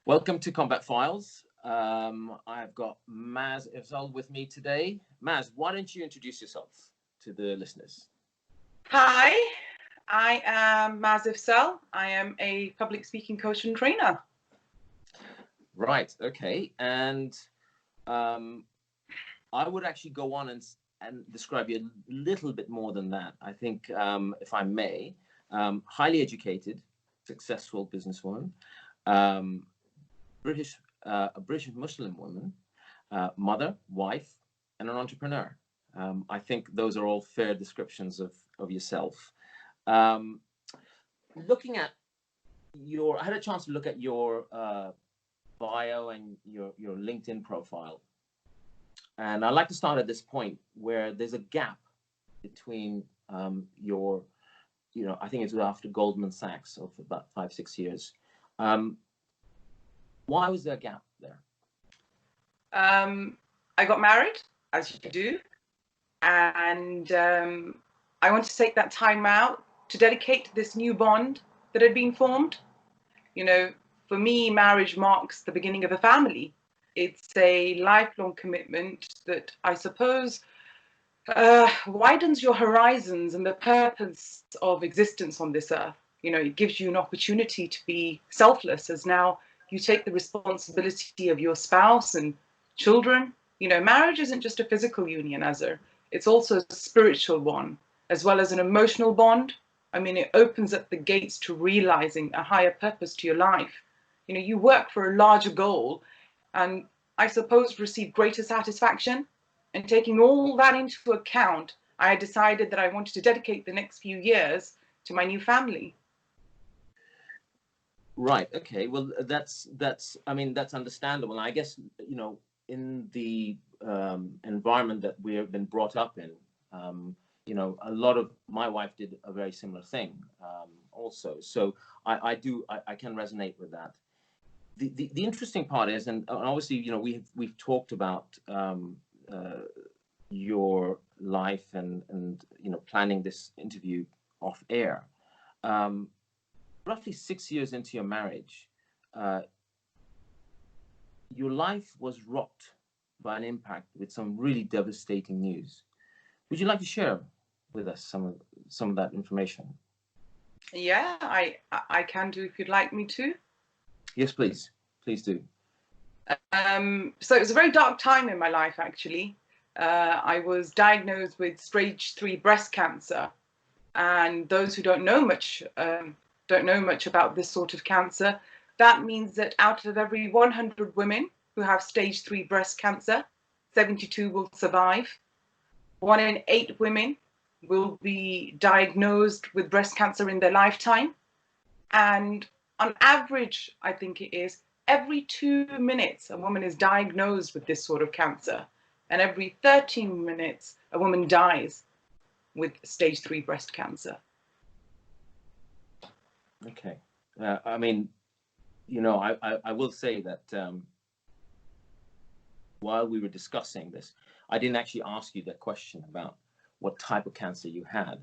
Welcome to Combat Files. I've got Maz Ifzal with me today. Maz, why don't you introduce yourself to the listeners? Hi, I am Maz Ifzal. I am a public speaking coach and trainer. Right, okay. And I would actually go on and describe you a little bit more than that. I think, if I may, highly educated, successful businesswoman, a British Muslim woman, mother, wife, and an entrepreneur. I think those are all fair descriptions of yourself. Looking at I had a chance to look at your bio and your LinkedIn profile. And I'd like to start at this point where there's a gap between your, I think it's after Goldman Sachs of about 5-6 years. Why was there a gap there? I got married, as you do, and I want to take that time out to dedicate this new bond that had been formed. For me, marriage marks the beginning of a family. It's a lifelong commitment that I suppose widens your horizons and the purpose of existence on this earth. It gives you an opportunity to be selfless, as now you take the responsibility of your spouse and children. Marriage isn't just a physical union, Azar. It's also a spiritual one, as well as an emotional bond. It opens up the gates to realizing a higher purpose to your life. You work for a larger goal, and I suppose receive greater satisfaction. And taking all that into account, I had decided that I wanted to dedicate the next few years to my new family. Right. Okay. Well, that's understandable. And I guess, in the environment that we have been brought up in, a lot of my wife did a very similar thing also. So I can resonate with that. The interesting part is, and obviously, we've talked about your life and planning this interview off air. Roughly 6 years into your marriage, your life was rocked by an impact with some really devastating news. Would you like to share with us some of that information? Yeah, I can do if you'd like me to. Yes, please. Please do. So it was a very dark time in my life, actually. I was diagnosed with stage 3 breast cancer. And those who don't know much about this sort of cancer, that means that out of every 100 women who have stage 3 breast cancer, 72 will survive. 1 in 8 women will be diagnosed with breast cancer in their lifetime. And on average, I think it is, every 2 minutes, a woman is diagnosed with this sort of cancer. And every 13 minutes, a woman dies with stage 3 breast cancer. Okay. I will say that while we were discussing this, I didn't actually ask you that question about what type of cancer you had.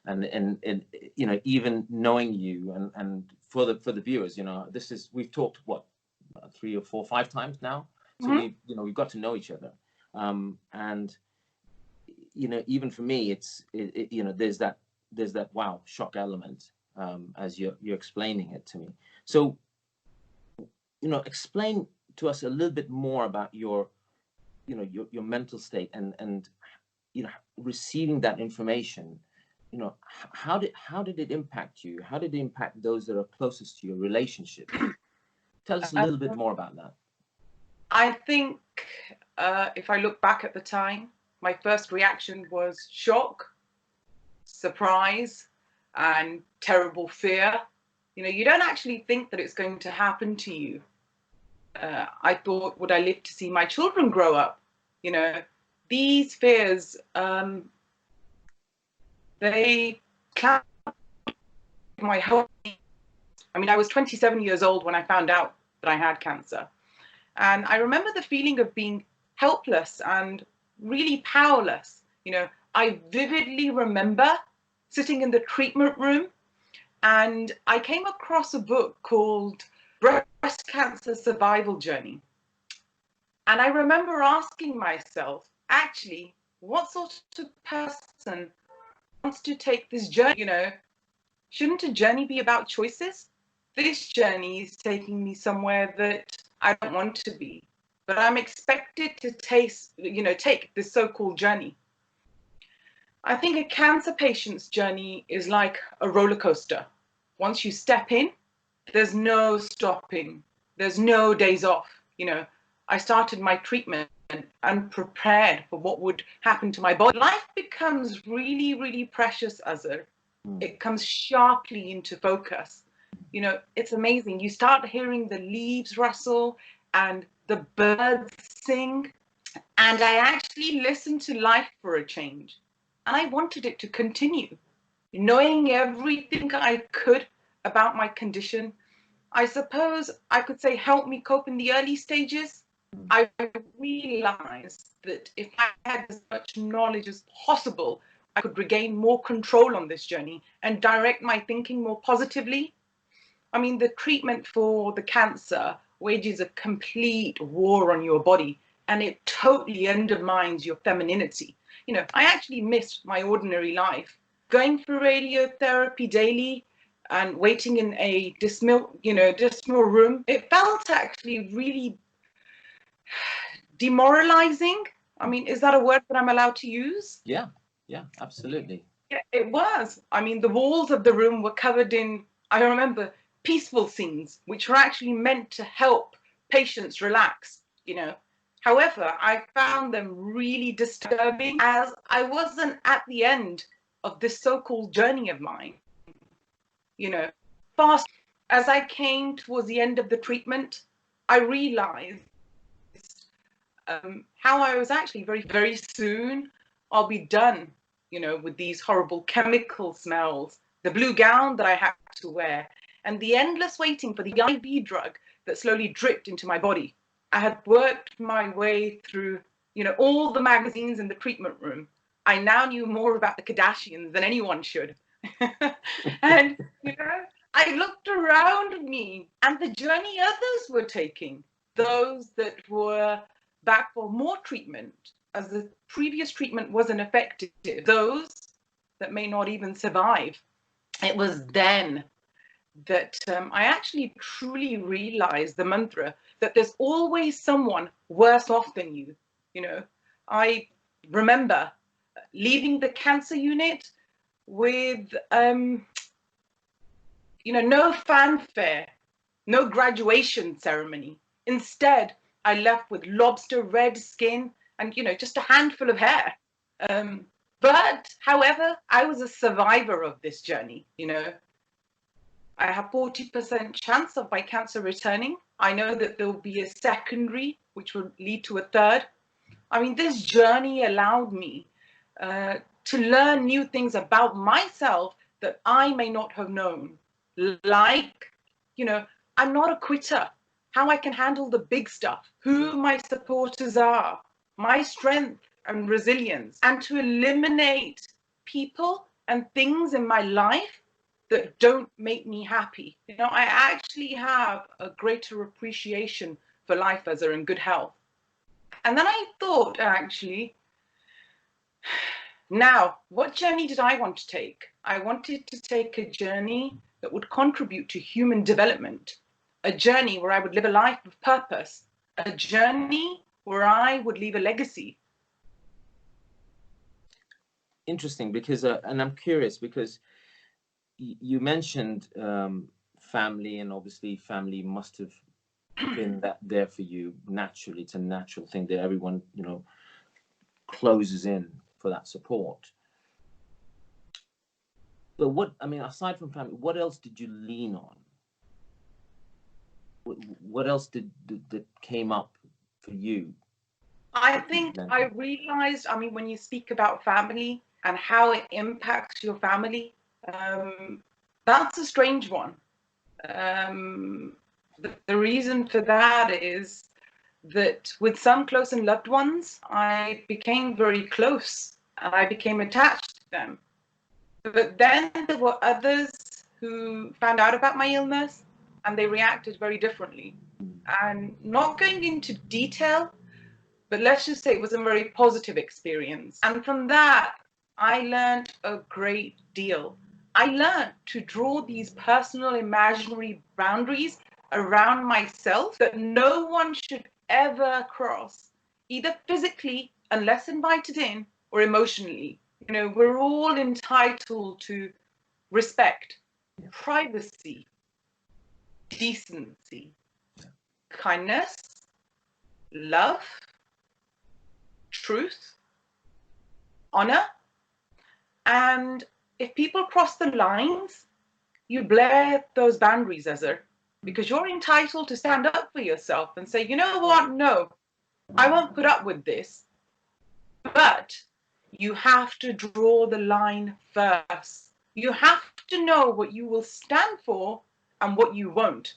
And even knowing you and for the viewers, we've talked, 3 or 4, 5 times now. So Mm-hmm. we've got to know each other. And even for me, there's that wow shock element as you're explaining it to me. So explain to us a little bit more about your mental state and receiving that information. How did it impact you? How did it impact those that are closest to your relationship? Tell us a little bit more about that. I think if I look back at the time, my first reaction was shock, surprise, and terrible fear. You don't actually think that it's going to happen to you. I thought, would I live to see my children grow up? These fears, they cloud my whole. I was 27 years old when I found out that I had cancer. And I remember the feeling of being helpless and really powerless. I vividly remember sitting in the treatment room, and I came across a book called breast cancer survival journey. And I remember asking myself, actually, what sort of person wants to take this journey? You know, shouldn't a journey be about choices? This journey is taking me somewhere that I don't want to be, but I'm expected to take this so-called journey. I think a cancer patient's journey is like a roller coaster. Once you step in, there's no stopping. There's no days off. You know, I started my treatment unprepared for what would happen to my body. Life becomes really, really precious, Azhar. It comes sharply into focus. You know, it's amazing. You start hearing the leaves rustle and the birds sing. And I actually listened to life for a change. And I wanted it to continue. Knowing everything I could about my condition, I suppose I could say helped me cope in the early stages. I realized that if I had as much knowledge as possible, I could regain more control on this journey and direct my thinking more positively. I mean, the treatment for the cancer wages a complete war on your body, and it totally undermines your femininity. You know, I actually missed my ordinary life. Going through radiotherapy daily and waiting in a dismal room, it felt actually really demoralizing. I mean, is that a word that I'm allowed to use? Yeah, absolutely. Yeah, it was. I mean, the walls of the room were covered in, I remember, peaceful scenes, which were actually meant to help patients relax, you know. However, I found them really disturbing as I wasn't at the end of this so-called journey of mine. You know, fast as I came towards the end of the treatment, I realized how I was actually very, very soon I'll be done, you know, with these horrible chemical smells, the blue gown that I had to wear, and the endless waiting for the IV drug that slowly dripped into my body. I had worked my way through, you know, all the magazines in the treatment room. I now knew more about the Kardashians than anyone should. And, you know, I looked around me and the journey others were taking, those that were back for more treatment, as the previous treatment wasn't effective, those that may not even survive. It was then that I actually truly realized the mantra that there's always someone worse off than you. You know, I remember leaving the cancer unit with, no fanfare, no graduation ceremony. Instead, I left with lobster red skin and, you know, just a handful of hair. But, however, I was a survivor of this journey, you know. I have 40% chance of my cancer returning. I know that there will be a secondary, which will lead to a third. I mean, this journey allowed me to learn new things about myself that I may not have known. Like, you know, I'm not a quitter. How I can handle the big stuff, who my supporters are, my strength and resilience, and to eliminate people and things in my life that don't make me happy. You know, I actually have a greater appreciation for life as they're in good health. And then I thought, actually, now, what journey did I want to take? I wanted to take a journey that would contribute to human development, a journey where I would live a life of purpose, a journey where I would leave a legacy. Interesting, because, and I'm curious because you mentioned family, and obviously family must have been that there for you naturally. It's a natural thing that everyone, you know, closes in for that support. But what, I mean, aside from family, what else did you lean on? What else did that came up for you? I think I realized, I mean, when you speak about family and how it impacts your family, that's a strange one. The reason for that is that with some close and loved ones, I became very close and I became attached to them. But then there were others who found out about my illness and they reacted very differently. And not going into detail, but let's just say it was a very positive experience. And from that, I learned a great deal. I learned to draw these personal imaginary boundaries around myself that no one should ever cross, either physically, unless invited in, or emotionally. You know, we're all entitled to respect, privacy, decency, kindness, love, truth, honor. And if people cross the lines, you blare those boundaries, Ezra, because you're entitled to stand up for yourself and say, you know what, no, I won't put up with this. But you have to draw the line first. You have to know what you will stand for and what you won't.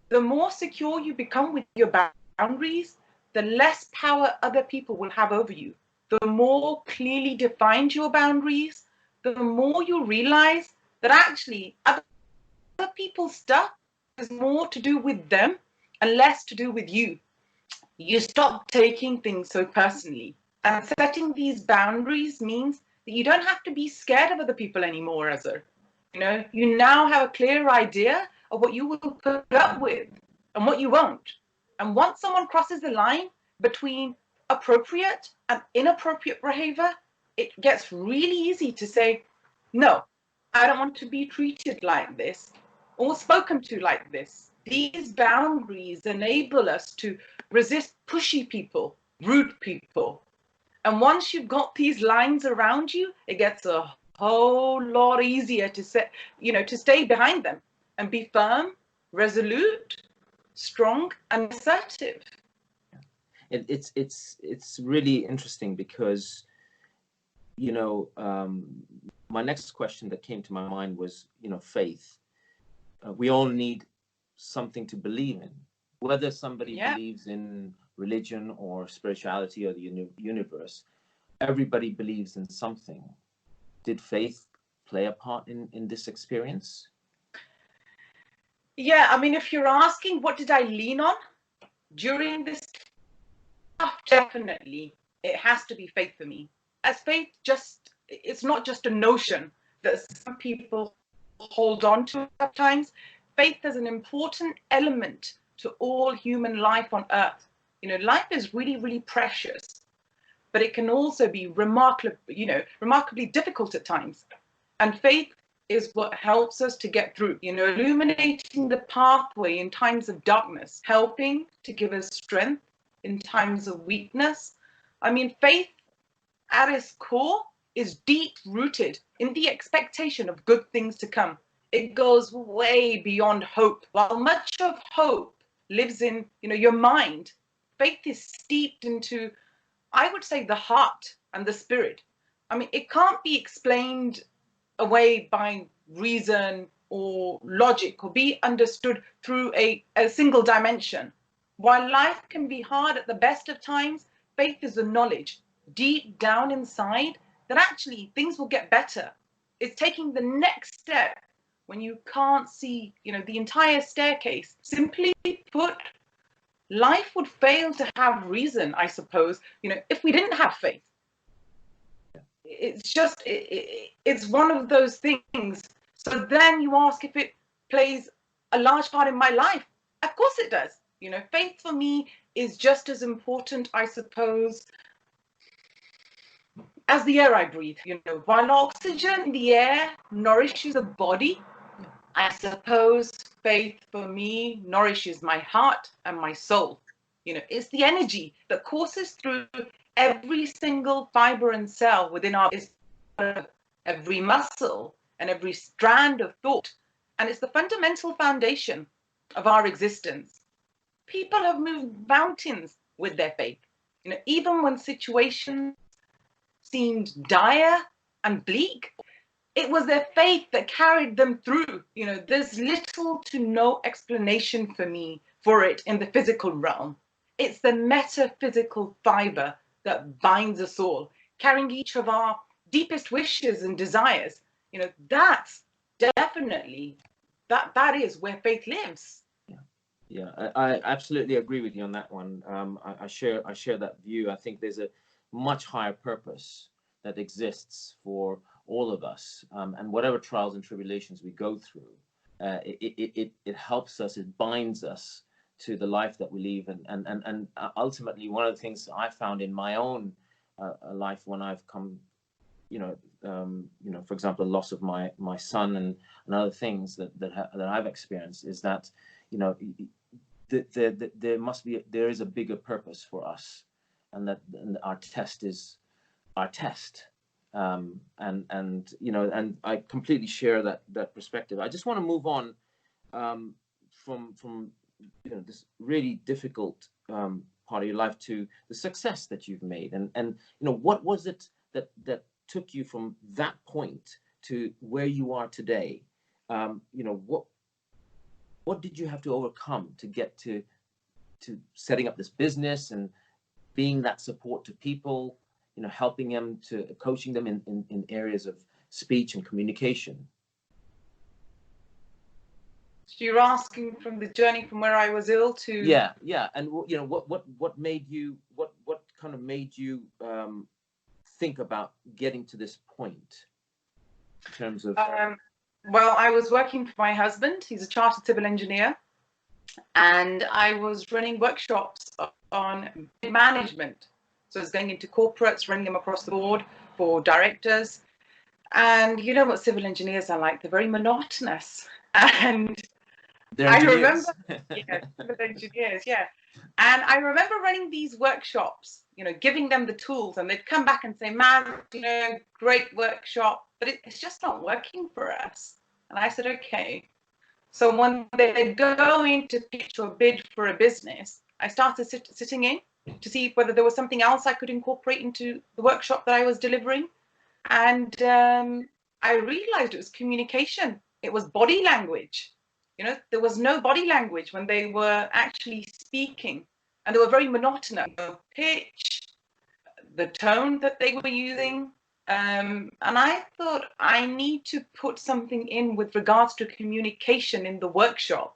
The more secure you become with your boundaries, the less power other people will have over you. The more clearly defined your boundaries, the more you realize that actually other people's stuff is more to do with them and less to do with you. You stop taking things so personally. And setting these boundaries means that you don't have to be scared of other people anymore, Azar. You know, you now have a clear idea of what you will put up with and what you won't. And once someone crosses the line between appropriate and inappropriate behavior, it gets really easy to say, no, I don't want to be treated like this or spoken to like this. These boundaries enable us to resist pushy people, rude people. And once you've got these lines around you, it gets a whole lot easier to set, to stay behind them and be firm, resolute, strong, and assertive. It's really interesting because, my next question that came to my mind was, faith. We all need something to believe in, whether somebody believes in religion or spirituality or the universe. Everybody believes in something. Did faith play a part in this experience? Yeah, I mean, if you're asking what did I lean on during this stuff, definitely it has to be faith for me. As faith, it's not just a notion that some people hold on to at times. Faith is an important element to all human life on earth. Life is really, really precious, but it can also be remarkably difficult at times. And faith is what helps us to get through, illuminating the pathway in times of darkness, helping to give us strength in times of weakness. I mean, faith at its core is deep rooted in the expectation of good things to come. It goes way beyond hope. While much of hope lives in, your mind, faith is steeped into, I would say, the heart and the spirit. I mean, it can't be explained away by reason or logic or be understood through a single dimension. While life can be hard at the best of times, faith is the knowledge deep down inside that actually things will get better. It's taking the next step when you can't see, the entire staircase. Simply put, life would fail to have reason, I suppose, if we didn't have faith. It's just, it's one of those things. So then you ask if it plays a large part in my life. Of course it does. Faith for me is just as important, I suppose, as the air I breathe. While oxygen in the air nourishes the body, I suppose faith for me nourishes my heart and my soul. It's the energy that courses through every single fiber and cell within every muscle and every strand of thought. And it's the fundamental foundation of our existence. People have moved mountains with their faith. Even when situations seemed dire and bleak, it was their faith that carried them through. There's little to no explanation for me for it in the physical realm. It's the metaphysical fiber that binds us all, carrying each of our deepest wishes and desires. That's definitely that is where faith lives. Yeah, I absolutely agree with you on that one. I share that view. I think there's a much higher purpose that exists for all of us, and whatever trials and tribulations we go through, it helps us, it binds us to the life that we live, and ultimately one of the things I found in my own life when I've come, for example, the loss of my son and other things that I've experienced is that, there is a bigger purpose for us, and that our test is our test. And I completely share that perspective. I just want to move on from this really difficult part of your life to the success that you've made, and what was it that took you from that point to where you are today? What did you have to overcome to get to setting up this business and being that support to people, helping them, to coaching them in areas of speech and communication? So you're asking from the journey from where I was ill to... Yeah. And what made you, what kind of made you think about getting to this point in terms of... Well, I was working for my husband. He's a chartered civil engineer, and I was running workshops on management. So I was going into corporates, running them across the board for directors. And you know what civil engineers are like? They're very monotonous. And I remember, civil engineers, yeah. And I remember running these workshops, giving them the tools, and they'd come back and say, "Man, great workshop, but it's just not working for us." And I said, okay. So when they go in to pitch or bid for a business, I started sitting in to see whether there was something else I could incorporate into the workshop that I was delivering. And I realized it was communication. It was body language. There was no body language when they were actually speaking, and they were very monotonous. The pitch, the tone that they were using. And I thought, I need to put something in with regards to communication in the workshop.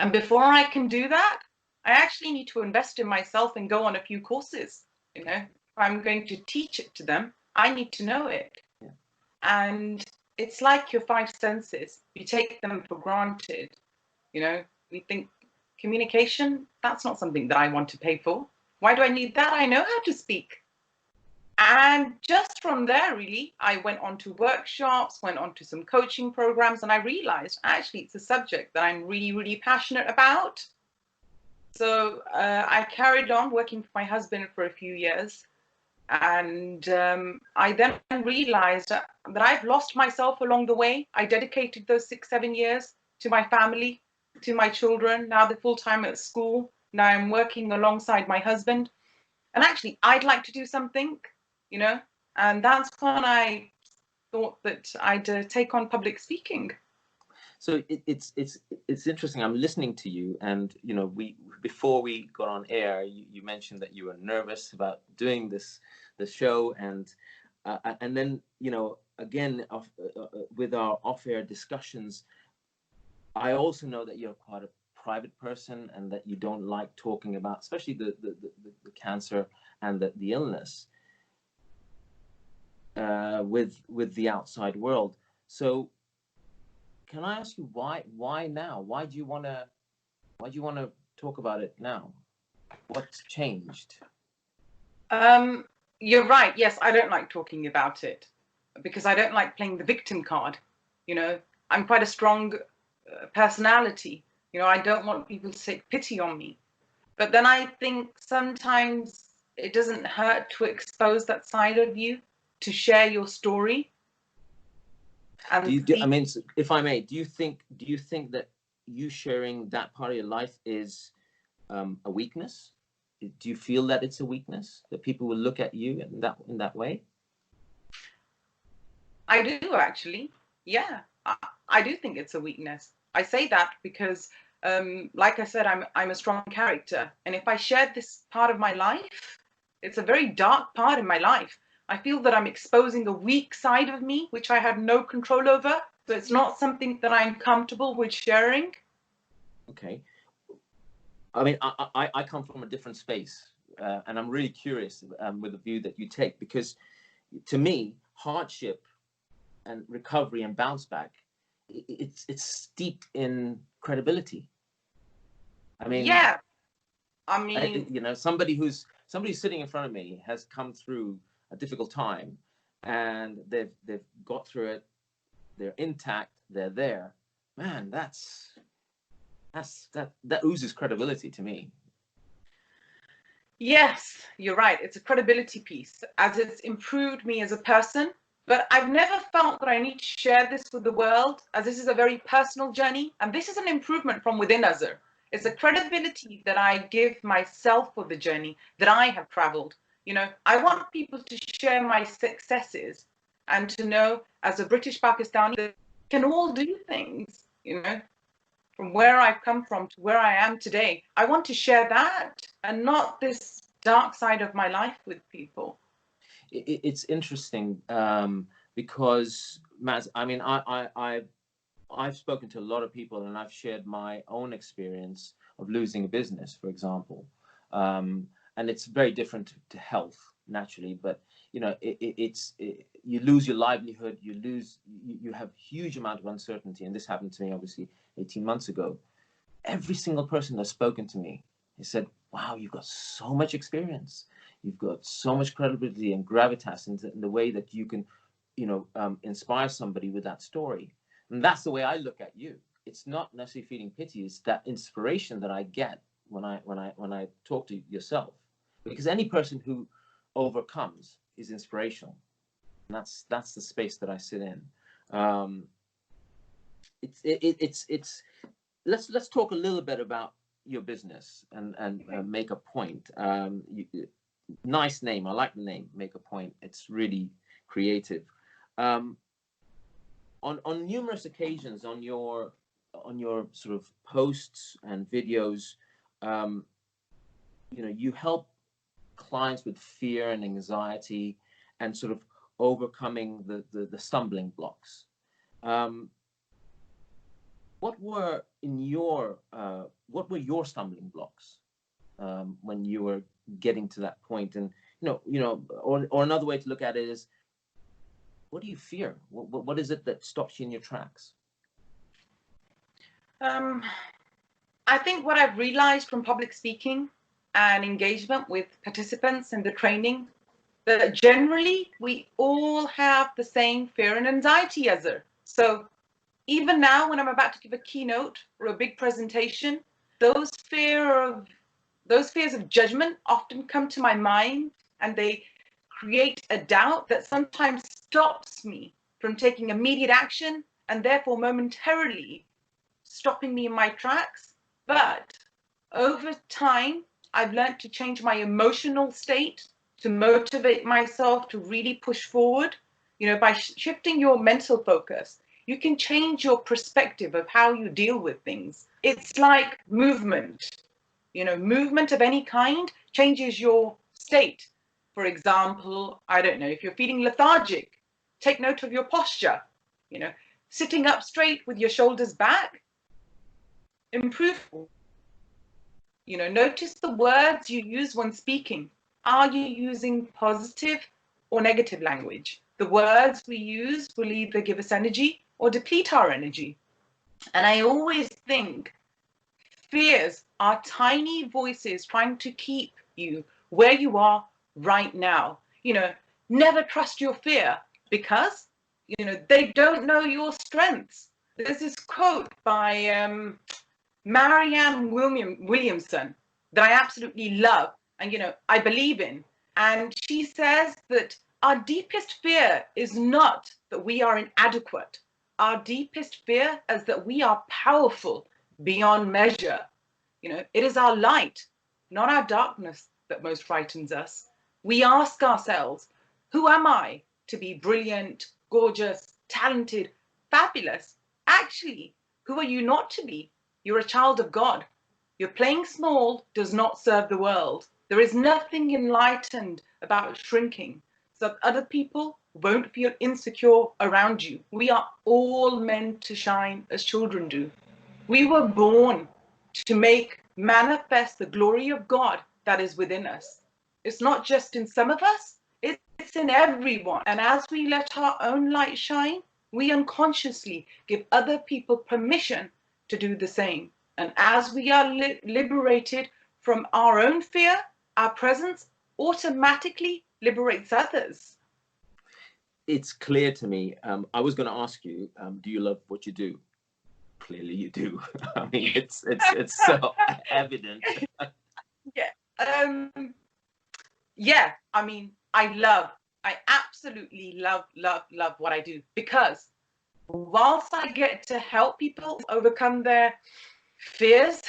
And before I can do that, I actually need to invest in myself and go on a few courses. If I'm going to teach it to them, I need to know it. Yeah. And it's like your five senses. You take them for granted. We think communication, that's not something that I want to pay for. Why do I need that? I know how to speak. And just from there, really, I went on to workshops, went on to some coaching programs, and I realized actually it's a subject that I'm really, really passionate about. So I carried on working for my husband for a few years. And I then realized that I've lost myself along the way. I dedicated those 6-7 years to my family, to my children. Now they're full-time at school. Now I'm working alongside my husband. And actually, I'd like to do something, and that's when I thought that I'd take on public speaking. So it's interesting. I'm listening to you, and before we got on air, you mentioned that you were nervous about doing this show, and then again with our off-air discussions, I also know that you're quite a private person, and that you don't like talking about, especially the cancer and the illness with the outside world. So can I ask you why now? Why do you want to talk about it now? What's changed? You're right. Yes, I don't like talking about it because I don't like playing the victim card. I'm quite a strong personality. I don't want people to take pity on me. But then I think sometimes it doesn't hurt to expose that side of you, to share your story. And I mean, if I may, do you think that you sharing that part of your life is a weakness? Do you feel that it's a weakness, that people will look at you in that way? I do, actually. Yeah, I do think it's a weakness. I say that because, like I said, I'm a strong character. And if I shared this part of my life, it's a very dark part in my life. I feel that I'm exposing a weak side of me, which I had no control over. So it's not something that I'm comfortable with sharing. Okay. I mean, I come from a different space, and I'm really curious with the view that you take, because to me, hardship and recovery and bounce back, it's steeped in credibility. I mean, Yeah, I mean, you know, somebody sitting in front of me has come through a difficult time, and they've got through it. They're intact. They're there. Man, that oozes credibility to me. yes, you're right. It's a credibility piece as it's improved me as a person. But I've never felt that I need to share this with the world, as this is a very personal journey. And this is an improvement from within us. It's a credibility that I give myself for the journey that I have traveled. You know, I want people to share my successes and to know, as a British Pakistani, that we can all do things, you know, from where I've come from to where I am today. I want to share that and not this dark side of my life with people. It's interesting because, Maz, I mean, I've spoken to a lot of people, and I've shared my own experience of losing a business, for example, and it's very different to health, naturally. But you know, you lose your livelihood, you have huge amount of uncertainty, and this happened to me obviously 18 months ago. Every single person that's spoken to me has said, "Wow, you've got so much experience, you've got so much credibility and gravitas in the way that you can, you know, inspire somebody with that story." And that's the way I look at you. It's not necessarily feeling pity; it's that inspiration that I get when I talk to yourself. Because any person who overcomes is inspirational, and that's the space that I sit in. Um, it's let's talk a little bit about your business and make a point. Nice name. I like the name. Make a point. It's really creative. Um, on numerous occasions on your sort of posts and videos, um, you know, you help clients with fear and anxiety and sort of overcoming the stumbling blocks. Um, what were your stumbling blocks when you were getting to that point? And or another way to look at it is, what do you fear? What is it that stops you in your tracks? Um, I think what I've realized from public speaking and engagement with participants in the training, that generally we all have the same fear and anxiety as her. So even now, when I'm about to give a keynote or a big presentation, those fears of judgment often come to my mind, and they create a doubt that sometimes stops me from taking immediate action and therefore momentarily stopping me in my tracks. But over time, I've learned to change my emotional state to motivate myself to really push forward. You know, by shifting your mental focus, you can change your perspective of how you deal with things. It's like movement. You know, movement of any kind changes your state. For example, I don't know, if you're feeling lethargic, take note of your posture. You know, sitting up straight with your shoulders back, improve. You know, notice the words you use when speaking. Are you using positive or negative language? The words we use will either give us energy or deplete our energy. And I always think fears are tiny voices trying to keep you where you are right now. You know, never trust your fear, because, you know, they don't know your strengths. There's this quote by Marianne Williamson that I absolutely love and, you know, I believe in. And she says that our deepest fear is not that we are inadequate. Our deepest fear is that we are powerful beyond measure. You know, it is our light, not our darkness, that most frightens us. We ask ourselves, who am I to be brilliant, gorgeous, talented, fabulous? Actually, who are you not to be? You're a child of God. Your playing small does not serve the world. There is nothing enlightened about shrinking. so that other people won't feel insecure around you. We are all meant to shine as children do. We were born to make manifest the glory of God that is within us. It's not just in some of us, it's in everyone. And as we let our own light shine, we unconsciously give other people permission to do the same. And as we are liberated from our own fear, our presence automatically liberates others. It's clear to me. I was going to ask you, do you love what you do? Clearly you do. I mean, it's so evident. Yeah. Yeah. I mean, I absolutely love what I do, because whilst I get to help people overcome their fears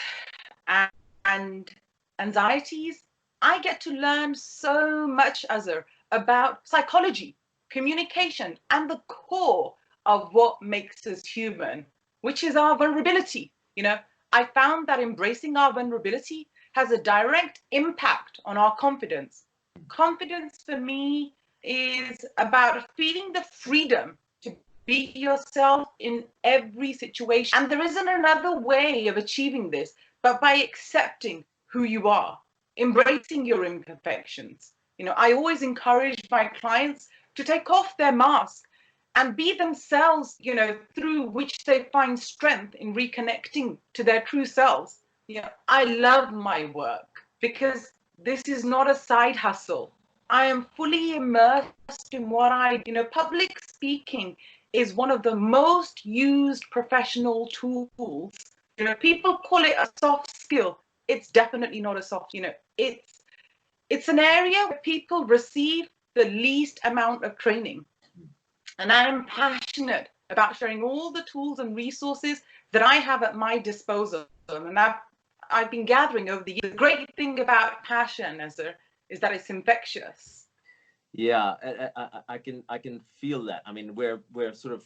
and anxieties, I get to learn so much, Azhar, about psychology, communication, and the core of what makes us human, which is our vulnerability. You know, I found that embracing our vulnerability has a direct impact on our confidence. Confidence for me is about feeling the freedom to be yourself in every situation. And there isn't another way of achieving this but by accepting who you are, embracing your imperfections. You know, I always encourage my clients to take off their mask and be themselves, you know, through which they find strength in reconnecting to their true selves. You know, I love my work because this is not a side hustle. I am fully immersed in what I do. You know, public speaking is one of the most used professional tools. You know, people call it a soft skill. It's definitely not a soft, you know, it's an area where people receive the least amount of training. And I'm passionate about sharing all the tools and resources that I have at my disposal. And I've been gathering over the years. The great thing about passion, Ezra, is that it's infectious. Yeah, I can feel that. I mean, we're sort of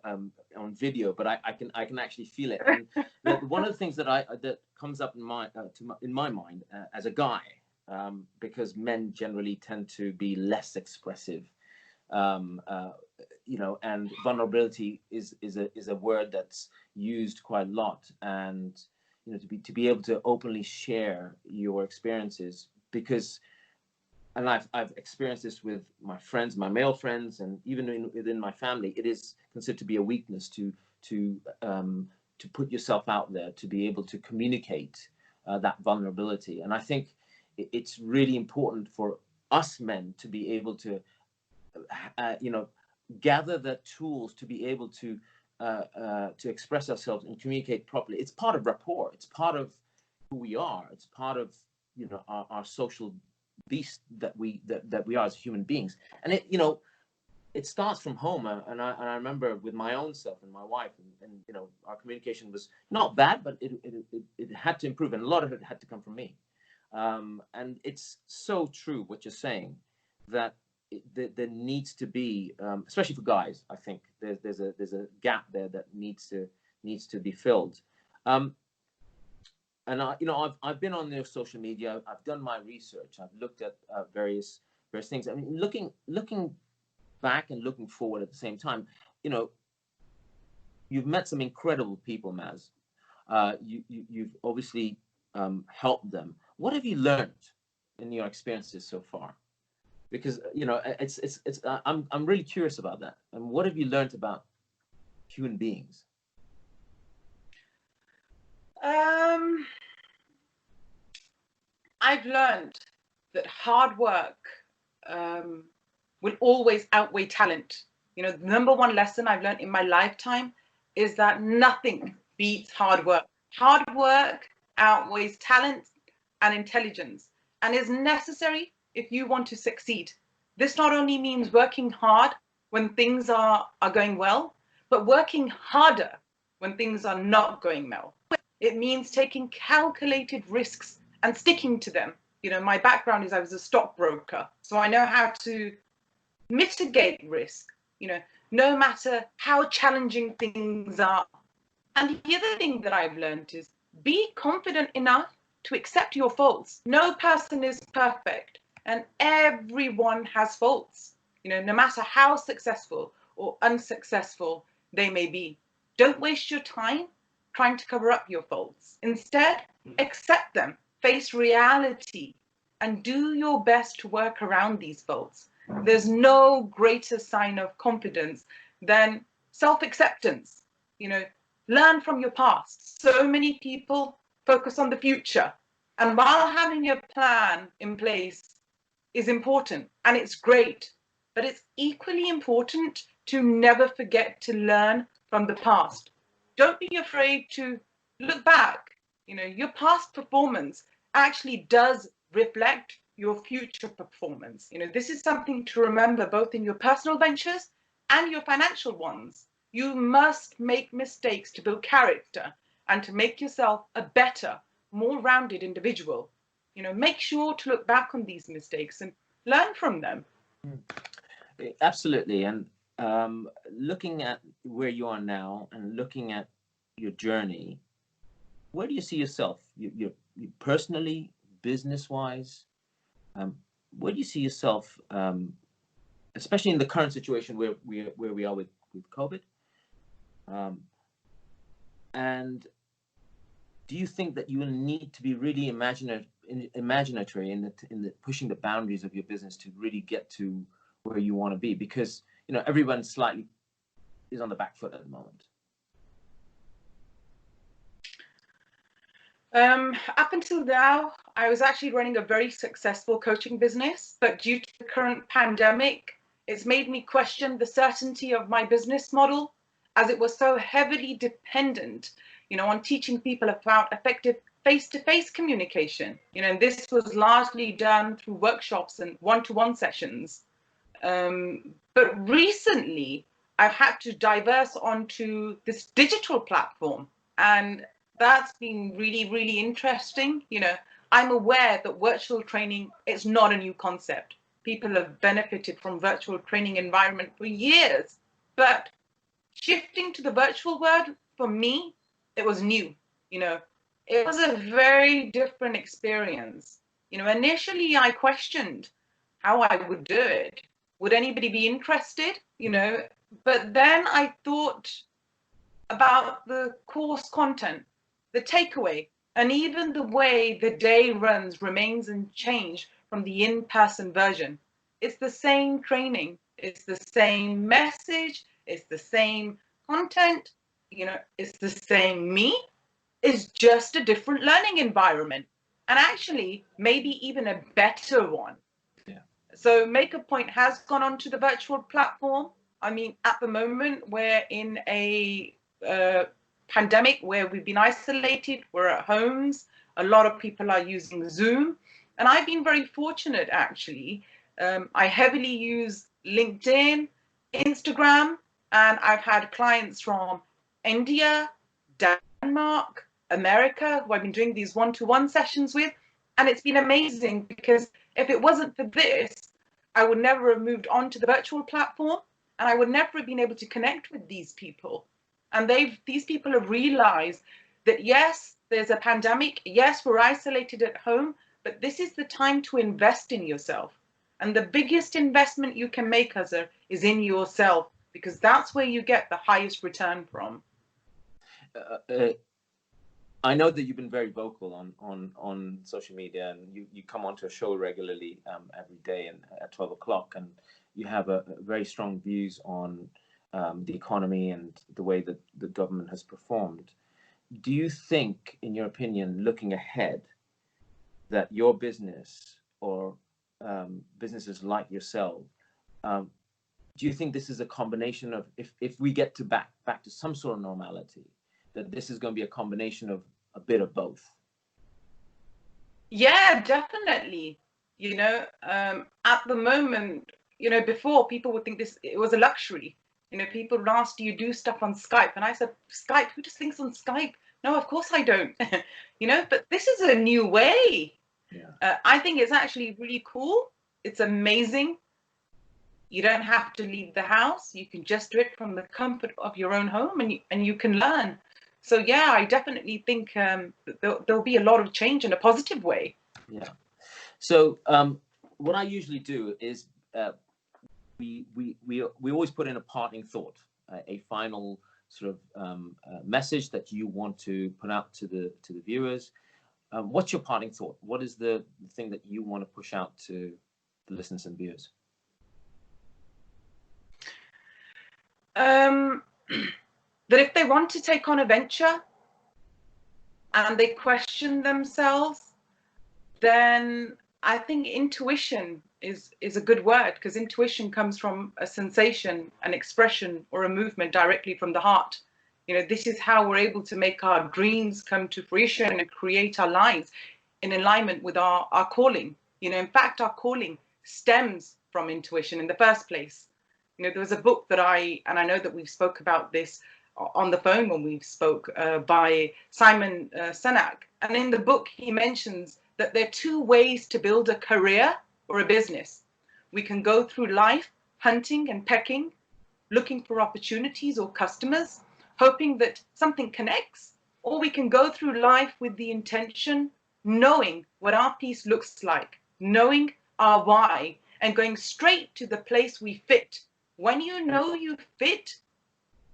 on video, but I can actually feel it. And one of the things that comes up in my mind as a guy, because men generally tend to be less expressive, you know, and vulnerability is a word that's used quite a lot, and you know, to be able to openly share your experiences, because. And I've experienced this with my friends, my male friends, and even within my family. It is considered to be a weakness to put yourself out there, to be able to communicate that vulnerability. And I think it's really important for us men to be able to, you know, gather the tools to be able to express ourselves and communicate properly. It's part of rapport. It's part of who we are. It's part of, you know, our social beast that we are as human beings. And it, you know, it starts from home. And I remember with my own self and my wife, and you know, our communication was not bad, but it had to improve, and a lot of it had to come from me. And it's so true what you're saying, that there needs to be, especially for guys, I think there's a gap there that needs to be filled. And you know, I've been on their social media. I've done my research. I've looked at various things. I mean, looking back and looking forward at the same time. You know, you've met some incredible people, Maz. You've obviously helped them. What have you learned in your experiences so far? Because you know, I'm really curious about that. And what have you learned about human beings? I've learned that hard work will always outweigh talent. You know, the number one lesson I've learned in my lifetime is that nothing beats hard work. Hard work outweighs talent and intelligence, and is necessary if you want to succeed. This not only means working hard when things are going well, but working harder when things are not going well. It means taking calculated risks and sticking to them. You know, my background is I was a stockbroker, so I know how to mitigate risk, you know, no matter how challenging things are. And the other thing that I've learned is be confident enough to accept your faults. No person is perfect, and everyone has faults. You know, no matter how successful or unsuccessful they may be. Don't waste your time trying to cover up your faults. Instead, accept them, face reality, and do your best to work around these faults. There's no greater sign of confidence than self-acceptance. You know, learn from your past. So many people focus on the future. And while having a plan in place is important and it's great, but it's equally important to never forget to learn from the past. Don't be afraid to look back. You know, your past performance actually does reflect your future performance. You know, this is something to remember both in your personal ventures and your financial ones. You must make mistakes to build character and to make yourself a better, more rounded individual. You know, make sure to look back on these mistakes and learn from them. Absolutely. And looking at where you are now and looking at your journey, where do you see yourself? You personally, business-wise, where do you see yourself, especially in the current situation where we are with COVID? And do you think that you will need to be really imaginatory in the pushing the boundaries of your business to really get to where you want to be? Because, you know, everyone slightly is on the back foot at the moment. Up until now, I was actually running a very successful coaching business, but due to the current pandemic, it's made me question the certainty of my business model, as it was so heavily dependent, you know, on teaching people about effective face-to-face communication. You know, and this was largely done through workshops and one-to-one sessions. But recently, I've had to diverse onto this digital platform, and that's been really, really interesting. You know, I'm aware that virtual training is not a new concept. People have benefited from virtual training environment for years, but shifting to the virtual world, for me, it was new. You know, it was a very different experience. You know, initially I questioned how I would do it. Would anybody be interested? You know, but then I thought about the course content, the takeaway, and even the way the day runs remains unchanged from the in-person version. It's the same training, it's the same message, it's the same content, you know, it's the same me. It's just a different learning environment, and actually maybe even a better one. Yeah. So Make a Point has gone onto the virtual platform. I mean, at the moment, we're in a pandemic where we've been isolated, we're at homes, a lot of people are using Zoom, and I've been very fortunate actually. I heavily use LinkedIn, Instagram, and I've had clients from India, Denmark, America, who I've been doing these one-to-one sessions with, and it's been amazing because if it wasn't for this, I would never have moved on to the virtual platform, and I would never have been able to connect with these people. And these people have realized that yes, there's a pandemic, yes, we're isolated at home, but this is the time to invest in yourself. And the biggest investment you can make, Azhar, is in yourself, because that's where you get the highest return from. I know that you've been very vocal on social media, and you come onto a show regularly every day and at 12 o'clock, and you have a very strong views on the economy and the way that the government has performed. Do you think, in your opinion, looking ahead, that your business or businesses like yourself, do you think this is a combination of, if we get to back to some sort of normality, that this is going to be a combination of a bit of both? Yeah, definitely. You know, at the moment, you know, before people would think it was a luxury. You know, people would ask, do you do stuff on Skype? And I said, Skype? Who does things on Skype? No, of course I don't. You know, but this is a new way. Yeah. I think it's actually really cool. It's amazing. You don't have to leave the house. You can just do it from the comfort of your own home, and you can learn. So yeah, I definitely think there'll be a lot of change in a positive way. Yeah. So what I usually do is we always put in a parting thought, a final sort of message that you want to put out to the viewers. What's your parting thought? What is the thing that you want to push out to the listeners and viewers? That if they want to take on a venture and they question themselves, then I think intuition is a good word, because intuition comes from a sensation, an expression, or a movement directly from the heart. You know, this is how we're able to make our dreams come to fruition and create our lives in alignment with our calling. You know, in fact, our calling stems from intuition in the first place. You know, there was a book that I know that we've spoke about this on the phone when we spoke, by Simon Sinek. And in the book, he mentions that there are two ways to build a career or a business. We can go through life hunting and pecking, looking for opportunities or customers, hoping that something connects, or we can go through life with the intention, knowing what our piece looks like, knowing our why, and going straight to the place we fit. When you know you fit,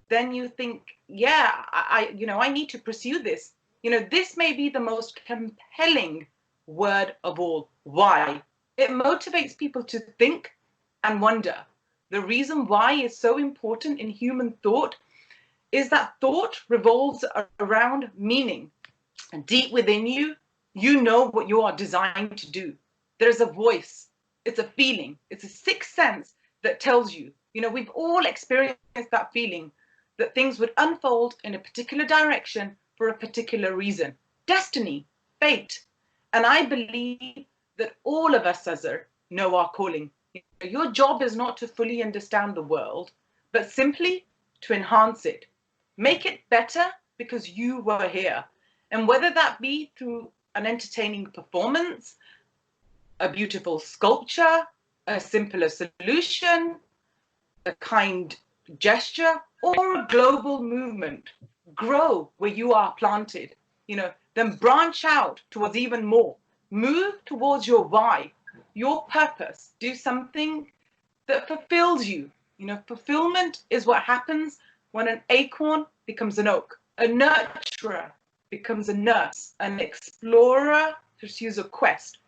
then you think, yeah, I need to pursue this. You know, this may be the most compelling word of all. Why? It motivates people to think and wonder. The reason why is so important in human thought is that thought revolves around meaning. And deep within you, you know what you are designed to do. There's a voice, it's a feeling, it's a sixth sense that tells you. You know, we've all experienced that feeling that things would unfold in a particular direction for a particular reason. Destiny, fate. And I believe that all of us, Azhar, know our calling. Your job is not to fully understand the world, but simply to enhance it. Make it better because you were here. And whether that be through an entertaining performance, a beautiful sculpture, a simpler solution, a kind gesture, or a global movement, grow where you are planted, you know, then branch out towards even more. Move towards your why, your purpose. Do something that fulfills you. You know, fulfillment is what happens when an acorn becomes an oak, a nurturer becomes a nurse, an explorer pursues a quest,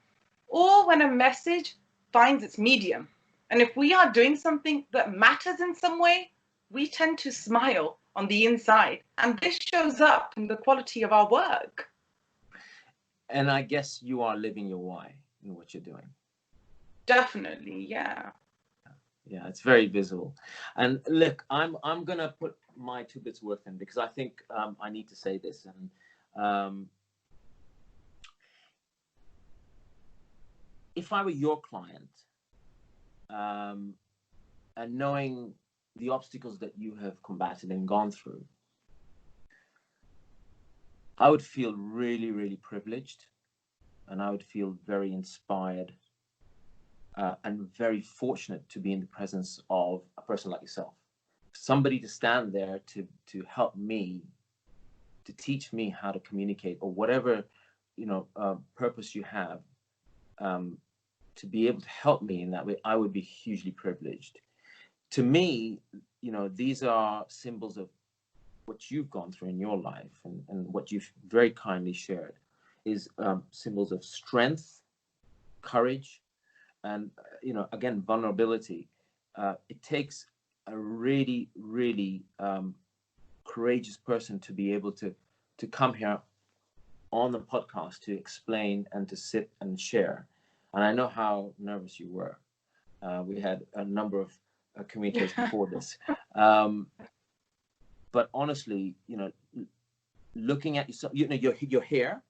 or when a message finds its medium. And if we are doing something that matters in some way, we tend to smile on the inside. And this shows up in the quality of our work. And I guess you are living your why in what you're doing. Definitely, yeah. Yeah, it's very visible. And look, I'm gonna put my 2 bits worth in, because I think I need to say this. And if I were your client, and knowing the obstacles that you have combated and gone through, I would feel really, really privileged, and I would feel very inspired and very fortunate to be in the presence of a person like yourself. Somebody to stand there to help me, to teach me how to communicate, or whatever, you know, purpose you have, to be able to help me in that way, I would be hugely privileged. To me, you know, these are symbols of what you've gone through in your life, and what you've very kindly shared is symbols of strength, courage, and, you know, again, vulnerability. It takes a really, really courageous person to be able to come here on the podcast to explain and to sit and share. And I know how nervous you were. We had a number of communications before this. But honestly, you know, looking at yourself, you know, you're here,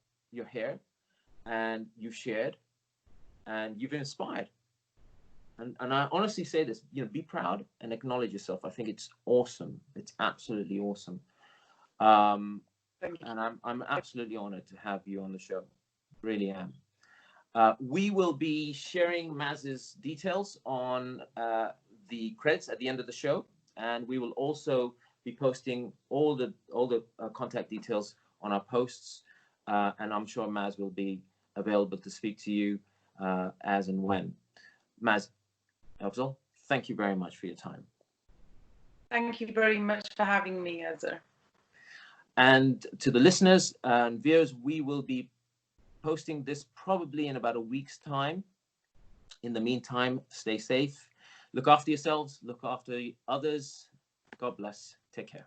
and you've shared, and you've inspired. And I honestly say this, you know, be proud and acknowledge yourself. I think it's awesome. It's absolutely awesome. And I'm absolutely honored to have you on the show. Really am. We will be sharing Maz's details on the credits at the end of the show, and we will also be posting all the contact details on our posts, and I'm sure Maz will be available to speak to you as and when. Maz Ifzal, thank you very much for your time. Thank you very much for having me, Azhar. And to the listeners and viewers, we will be posting this probably in about a week's time. In the meantime, stay safe, look after yourselves, look after others. God bless. Take care.